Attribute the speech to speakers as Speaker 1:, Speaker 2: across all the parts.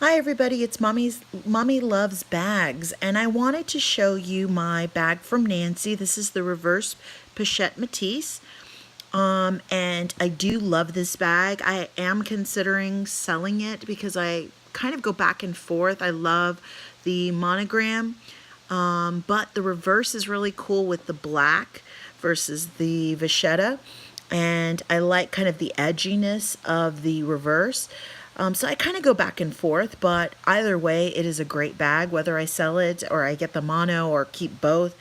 Speaker 1: Hi everybody, it's Mommy Loves Bags, and I wanted to show you my bag from Nancy. This is the reverse Pochette Metis. And I do love this bag. I am considering selling it because I kind of go back and forth. I love the monogram, but the reverse is really cool with the black versus the vachetta, and I like kind of the edginess of the reverse. So I kind of go back and forth, but either way, it is a great bag. Whether I sell it or I get the mono or keep both,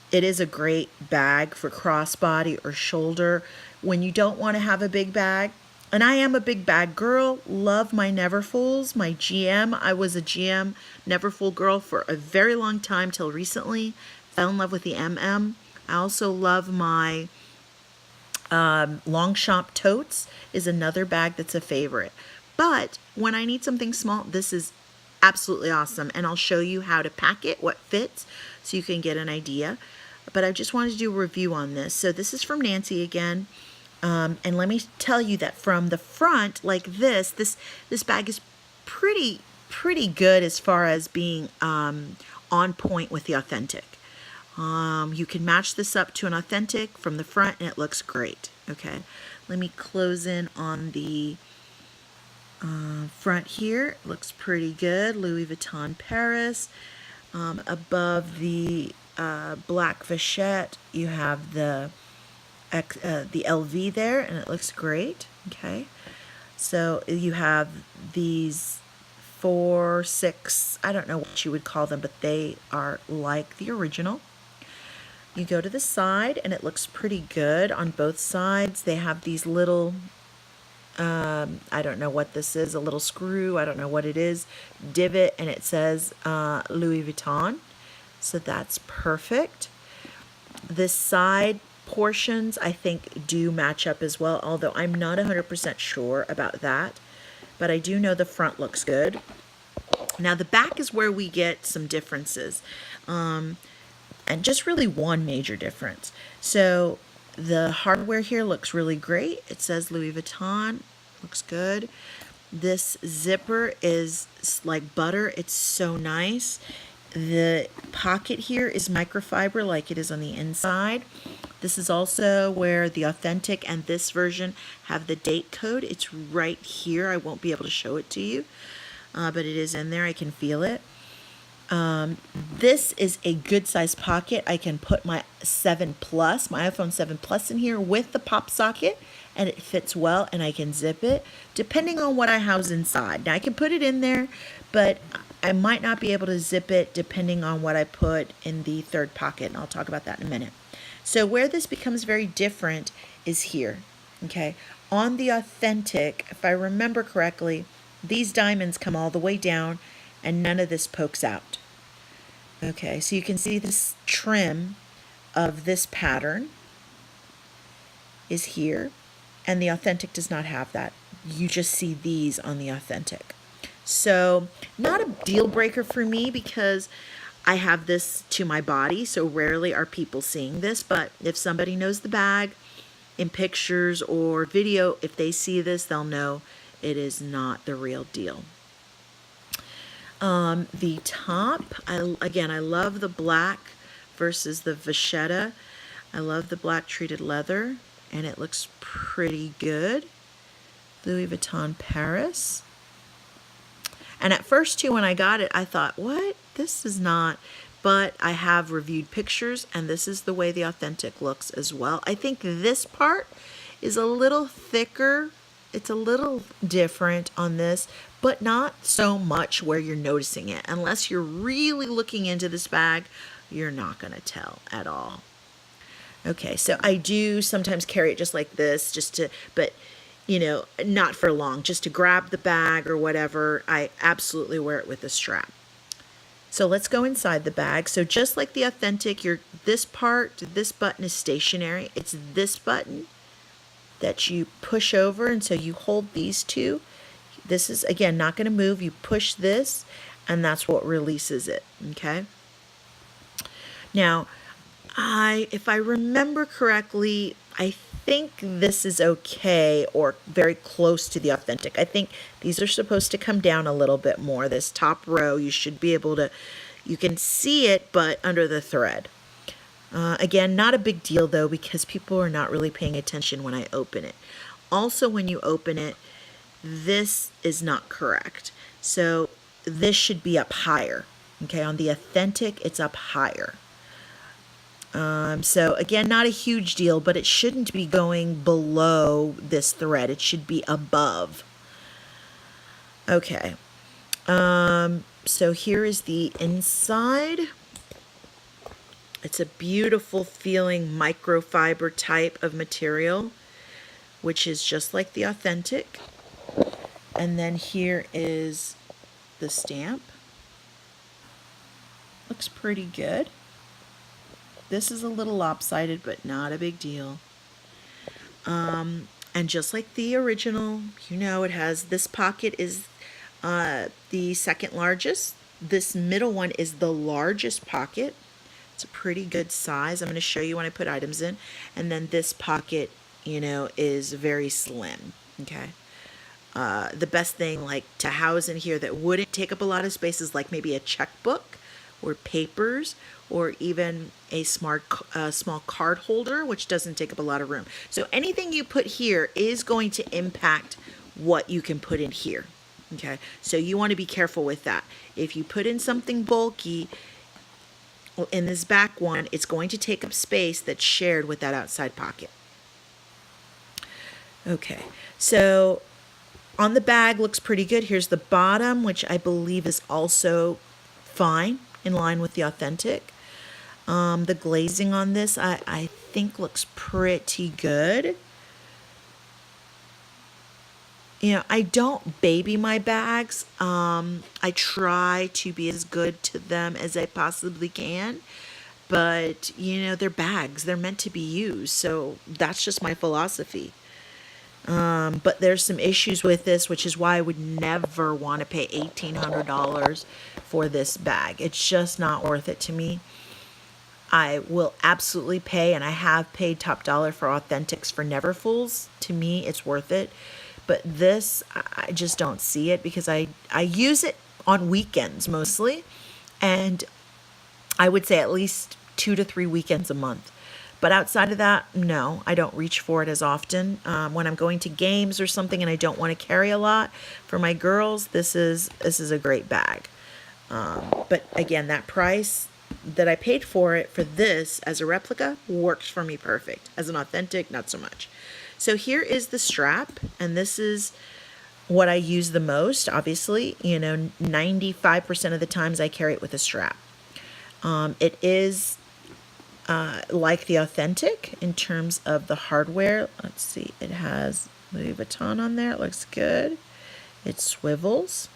Speaker 1: it is a great bag for crossbody or shoulder when you don't want to have a big bag. And I am a big bag girl. Love my Neverfulls, my GM. I was a GM Neverfull girl for a very long time till recently. Fell in love with the MM. I also love my Longchamp Totes is another bag that's a favorite. But when I need something small, this is absolutely awesome. And I'll show you how to pack it, what fits, so you can get an idea. But I just wanted to do a review on this. So this is from Nancy again. And let me tell you that from the front, like this bag is pretty good as far as being on point with the authentic. You can match this up to an authentic from the front and it looks great. Okay, let me close in on the front here. It looks pretty good. Louis Vuitton Paris. Above the black vachette, you have the LV there, and it looks great. Okay, so you have these 4, 6, I don't know what you would call them, but they are like the original. You go to the side and it looks pretty good on both sides. They have these little, I don't know what this is, a little screw, I don't know what it is, divot, and it says Louis Vuitton. So that's perfect. This side portions I think do match up as well, although I'm not 100% sure about that. But I do know the front looks good. Now the back is where we get some differences. And just really one major difference. So the hardware here looks really great. It says Louis Vuitton, looks good. This zipper is like butter. It's so nice. The pocket here is microfiber like it is on the inside. This is also where the authentic and this version have the date code. It's right here. I won't be able to show it to you, but it is in there. I can feel it. This is a good size pocket. I can put my 7 Plus, my iPhone 7 Plus in here with the pop socket, and it fits well, and I can zip it depending on what I house inside. Now I can put it in there, but I might not be able to zip it depending on what I put in the third pocket, and I'll talk about that in a minute. So where this becomes very different is here, okay? On the authentic, if I remember correctly, these diamonds come all the way down and none of this pokes out. Okay, so you can see this trim of this pattern is here, and the authentic does not have that. You just see these on the authentic. So not a deal breaker for me because I have this to my body, so rarely are people seeing this, but if somebody knows the bag in pictures or video, if they see this, they'll know it is not the real deal. The top, I love the black versus the vachetta. I love the black treated leather, and it looks pretty good. Louis Vuitton Paris. And at first, too, when I got it, I thought, what? This is not. But I have reviewed pictures, and this is the way the authentic looks as well. I think this part is a little thicker. It's a little different on this, but not so much where you're noticing it. Unless you're really looking into this bag, you're not going to tell at all. Okay, so I do sometimes carry it just like this, but you know, not for long, just to grab the bag or whatever. I absolutely wear it with a strap. So let's go inside the bag. So just like the authentic, this button is stationary. It's this button that you push over, and so you hold these two. This is, again, not going to move. You push this, and that's what releases it, okay? Now, if I remember correctly, I think this is okay or very close to the authentic. I think these are supposed to come down a little bit more. This top row, you should be able to, you can see it, but under the thread. Again, not a big deal though, because people are not really paying attention when I open it. Also, when you open it, this is not correct. So this should be up higher. Okay, on the authentic, it's up higher. So again, not a huge deal, but it shouldn't be going below this thread. It should be above. Okay. So here is the inside. It's a beautiful feeling microfiber type of material, which is just like the authentic. And then here is the stamp. Looks pretty good. This is a little lopsided, but not a big deal. And just like the original, you know, it has this pocket is the second largest. This middle one is the largest pocket. It's a pretty good size. I'm going to show you when I put items in. And then this pocket, you know, is very slim. Okay. The best thing like to house in here that wouldn't take up a lot of space is like maybe a checkbook or papers or even a small card holder, which doesn't take up a lot of room. So anything you put here is going to impact what you can put in here. Okay, so you want to be careful with that. If you put in something bulky in this back one, it's going to take up space that's shared with that outside pocket. Okay, so on the bag looks pretty good. Here's the bottom, which I believe is also fine, in line with the authentic. The glazing on this, I think looks pretty good. You know, I don't baby my bags. I try to be as good to them as I possibly can. But, you know, they're bags. They're meant to be used. So that's just my philosophy. But there's some issues with this, which is why I would never want to pay $1,800 for this bag. It's just not worth it to me. I will absolutely pay, and I have paid top dollar for authentics for Neverfools. To me, it's worth it. But this, I just don't see it because I use it on weekends mostly. And I would say at least 2 to 3 weekends a month. But outside of that, no, I don't reach for it as often. When I'm going to games or something and I don't want to carry a lot for my girls, this is a great bag. But again, that price that I paid for it for this as a replica works for me perfect. As an authentic, not so much. So here is the strap, and this is what I use the most. Obviously, you know, 95% of the times I carry it with a strap. It is like the authentic in terms of the hardware. Let's see, it has Louis Vuitton on there. It looks good. It swivels.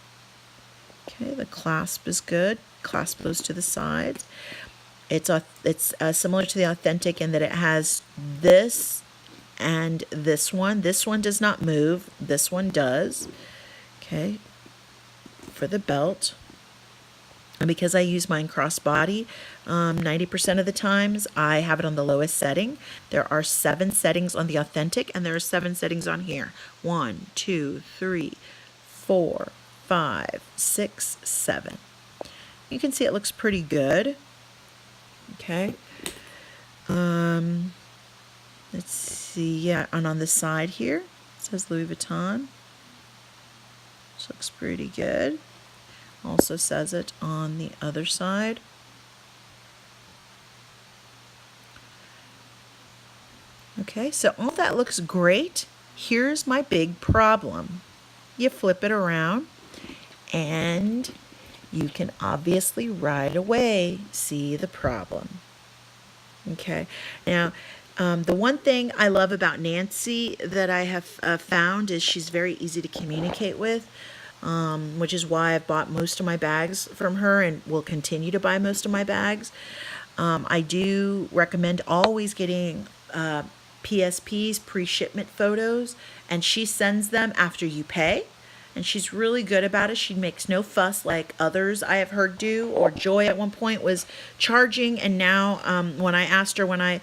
Speaker 1: Okay, the clasp is good. Clasp goes to the sides. It's similar to the authentic in that it has this and this one. This one does not move. This one does. Okay, for the belt. And because I use mine crossbody, 90% of the times I have it on the lowest setting. There are 7 settings on the authentic, and there are 7 settings on here. 1, 2, 3, 4, 5, 6, 7. You can see it looks pretty good. Okay. Let's see. Yeah, and on the side here, it says Louis Vuitton. This looks pretty good. Also says it on the other side. Okay, so all that looks great. Here's my big problem. You flip it around and you can obviously right away see the problem. Okay, now the one thing I love about Nancy that I have found is she's very easy to communicate with. Which is why I've bought most of my bags from her and will continue to buy most of my bags. I do recommend always getting PSPs, pre-shipment photos, and she sends them after you pay. And she's really good about it. She makes no fuss like others I have heard do, or Joy at one point was charging, and now when I asked her when I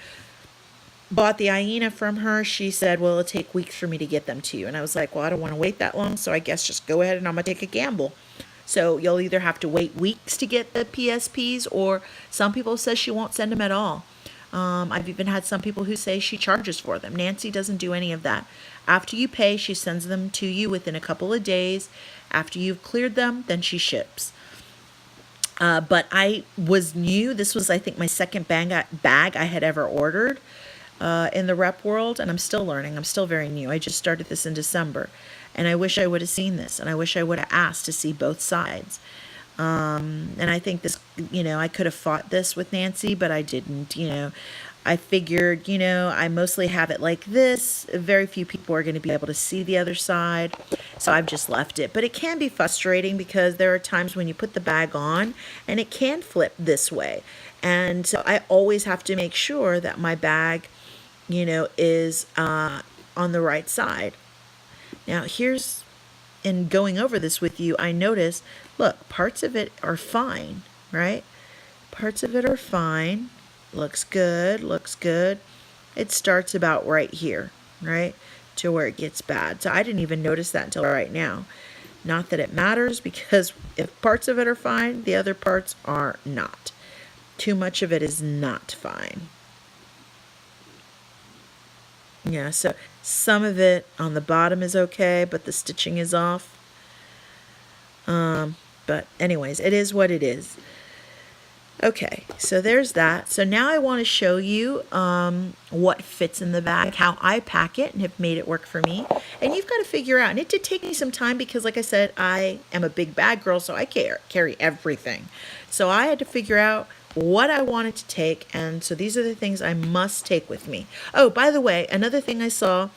Speaker 1: bought the hyena from her, she said, well, it'll take weeks for me to get them to you. And I was like, well, I don't want to wait that long, so I guess just go ahead and I'm going to take a gamble. So you'll either have to wait weeks to get the PSPs, or some people say she won't send them at all. I've even had some people who say she charges for them. Nancy doesn't do any of that. After you pay, she sends them to you within a couple of days. After you've cleared them, then she ships. But I was new. This was, I think, my second bag I had ever ordered in the rep world, and I'm still learning. I'm still very new. I just started this in December, and I wish I would have seen this, and I wish I would have asked to see both sides. And I think this, I could have fought this with Nancy, but I didn't. I figured, I mostly have it like this. Very few people are going to be able to see the other side, so I've just left it. But it can be frustrating because there are times when you put the bag on and it can flip this way. And so I always have to make sure that my bag, is on the right side. Now, in going over this with you, I noticed, look, parts of it are fine, right? Parts of it are fine. Looks good, looks good. It starts about right here, right, to where it gets bad. So I didn't even notice that until right now. Not that it matters, because if parts of it are fine, the other parts are not. Too much of it is not fine. Yeah, so some of it on the bottom is okay, but the stitching is off. But anyways, it is what it is. Okay, so there's that. So now I want to show you what fits in the bag, how I pack it, and have made it work for me. And you've got to figure out, and it did take me some time because, like I said, I am a big bag girl, so I carry everything. So I had to figure out what I wanted to take, and so these are the things I must take with me. Oh, by the way, another thing I saw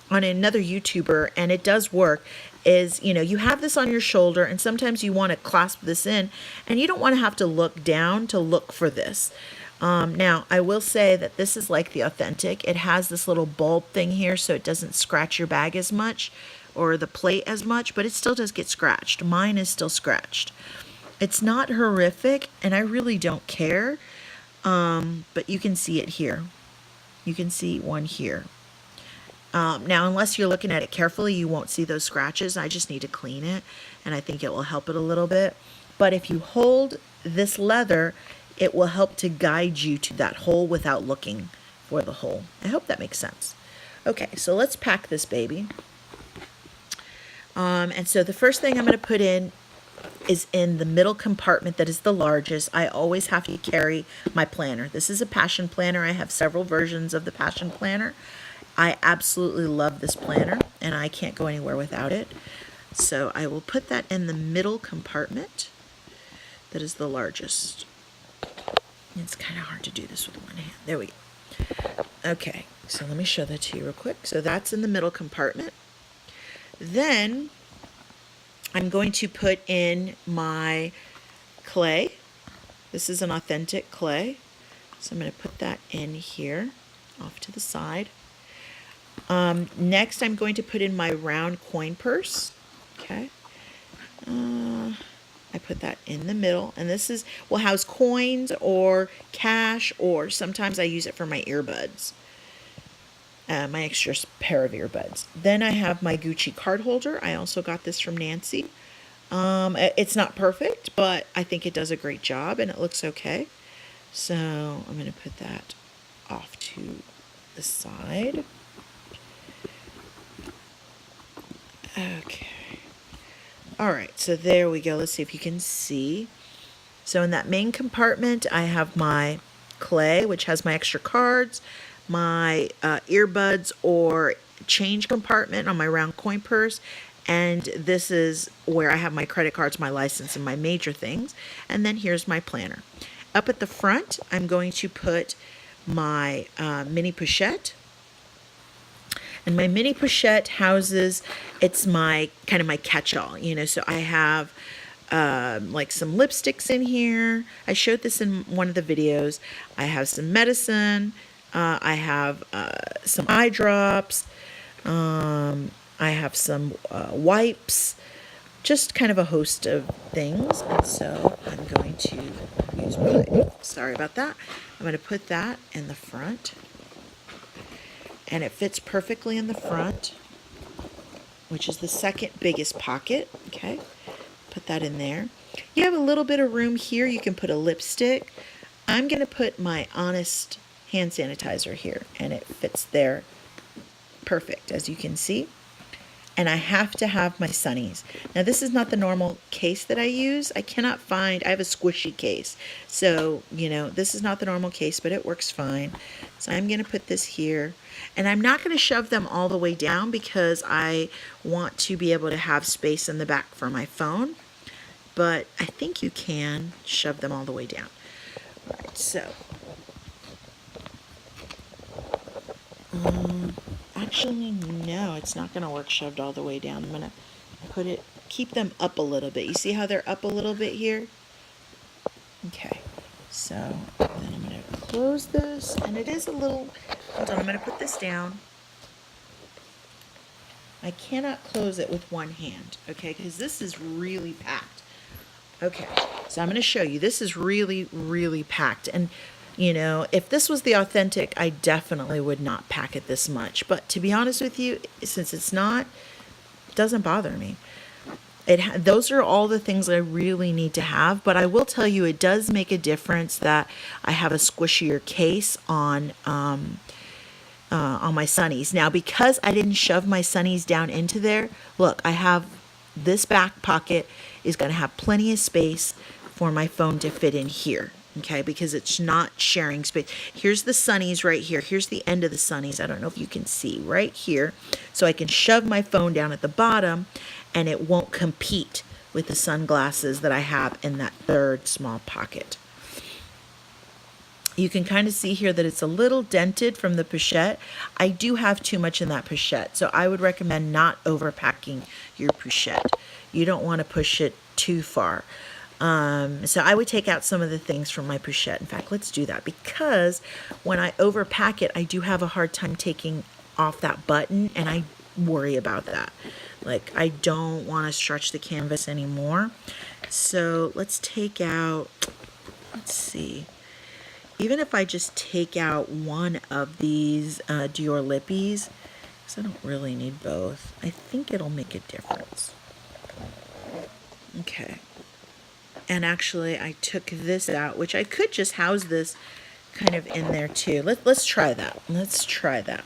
Speaker 1: on another YouTuber, and it does work, is, you have this on your shoulder, and sometimes you want to clasp this in, and you don't want to have to look down to look for this. Now, I will say that this is like the authentic. It has this little bulb thing here, so it doesn't scratch your bag as much, or the plate as much, but it still does get scratched. Mine is still scratched. It's not horrific, and I really don't care, but you can see it here. You can see one here. Now, unless you're looking at it carefully, you won't see those scratches. I just need to clean it, and I think it will help it a little bit. But if you hold this leather, it will help to guide you to that hole without looking for the hole. I hope that makes sense. Okay, so let's pack this baby. And so the first thing I'm going to put in is in the middle compartment that is the largest. I always have to carry my planner. This is a Passion planner. I have several versions of the Passion planner. I absolutely love this planner, and I can't go anywhere without it. So I will put that in the middle compartment that is the largest. It's kind of hard to do this with one hand. There we go. Okay, so let me show that to you real quick. So that's in the middle compartment. Then I'm going to put in my clay. This is an authentic clay. So I'm going to put that in here, off to the side. Next, I'm going to put in my round coin purse. Okay. I put that in the middle, and this will house coins or cash, or sometimes I use it for my earbuds, my extra pair of earbuds. Then I have my Gucci card holder. I also got this from Nancy. It's not perfect, but I think it does a great job, and it looks okay. So I'm going to put that off to the side. Okay. All right, so there we go. Let's see if you can see. So in that main compartment, I have my clay, which has my extra cards, my earbuds or change compartment on my round coin purse, and this is where I have my credit cards, my license, and my major things. And then here's my planner. Up at the front, I'm going to put my mini pochette. And my mini pochette houses, it's my kind of my catch-all, so I have like some lipsticks in here. I showed this in one of the videos. I have some medicine. I have some eye drops. I have some wipes. Just kind of a host of things. And so I'm going to use my, sorry about that. I'm going to put that in the front. and it fits perfectly in the front, which is the second biggest pocket. Okay, put that in there. You have a little bit of room here. You can put a lipstick. I'm going to put my Honest hand sanitizer here, and it fits there perfect, as you can see. And I have to have my sunnies. Now, this is not the normal case that I use. I cannot find, I have a squishy case. So, you know, this is not the normal case, but it works fine. So I'm going to put this here. And I'm not going to shove them all the way down because I want to be able to have space in the back for my phone. But I think you can shove them all the way down. All right, so. Actually, no, it's not going to work shoved all the way down. I'm going to keep them up a little bit. You see how they're up a little bit here? Okay, so then I'm going to close this, and it is a little, hold on, I'm going to put this down. I cannot close it with one hand, okay, because this is really packed. Okay, so I'm going to show you. This is really, really packed, and you know, if this was the authentic, I definitely would not pack it this much. But to be honest with you, since it's not, it doesn't bother me. Those are all the things I really need to have. But I will tell you, it does make a difference that I have a squishier case on my sunnies. Now, because I didn't shove my sunnies down into there, look, I have this back pocket is going to have plenty of space for my phone to fit in here. Okay, because it's not sharing space. Here's the sunnies right here. Here's the end of the sunnies. I don't know if you can see right here. So I can shove my phone down at the bottom and it won't compete with the sunglasses that I have in that third small pocket. You can kind of see here that it's a little dented from the Pochette. I do have too much in that Pochette, so I would recommend not overpacking your Pochette. You don't want to push it too far. So I would take out some of the things from my Pochette. In fact, let's do that, because when I overpack it, I do have a hard time taking off that button, and I worry about that. Like, I don't want to stretch the canvas anymore. So let's take out, let's see, even if I just take out one of these Dior lippies, because I don't really need both, I think it'll make a difference. Okay. And actually, I took this out, which I could just house this kind of in there too. Let's try that. Let's try that.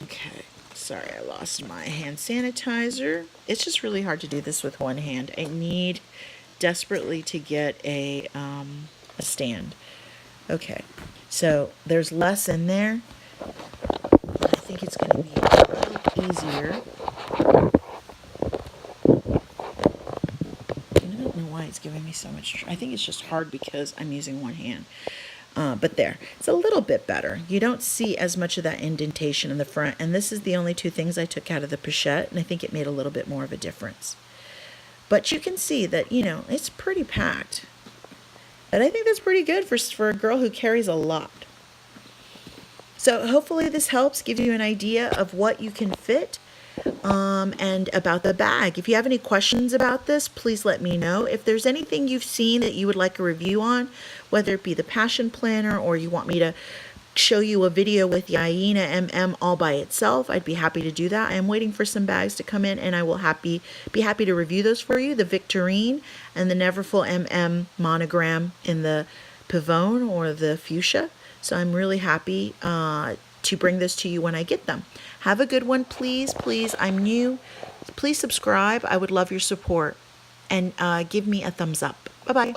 Speaker 1: Okay. Sorry, I lost my hand sanitizer. It's just really hard to do this with one hand. I need desperately to get a stand. Okay. So there's less in there. I think it's going to be a little easier. It's giving me so much. I think it's just hard because I'm using one hand. But there, it's a little bit better. You don't see as much of that indentation in the front. And this is the only two things I took out of the Pochette, and I think it made a little bit more of a difference. But you can see that, you know, it's pretty packed. And I think that's pretty good for a girl who carries a lot. So hopefully this helps give you an idea of what you can fit. And about the bag. If you have any questions about this, please let me know. If there's anything you've seen that you would like a review on, whether it be the Passion Planner or you want me to show you a video with the Iena MM all by itself, I'd be happy to do that. I am waiting for some bags to come in, and I will be happy to review those for you. The Victorine and the Neverfull MM monogram in the Pavone or the Fuchsia. So I'm really happy to bring this to you when I get them. Have a good one, please. Please, I'm new. Please subscribe. I would love your support. And give me a thumbs up. Bye-bye.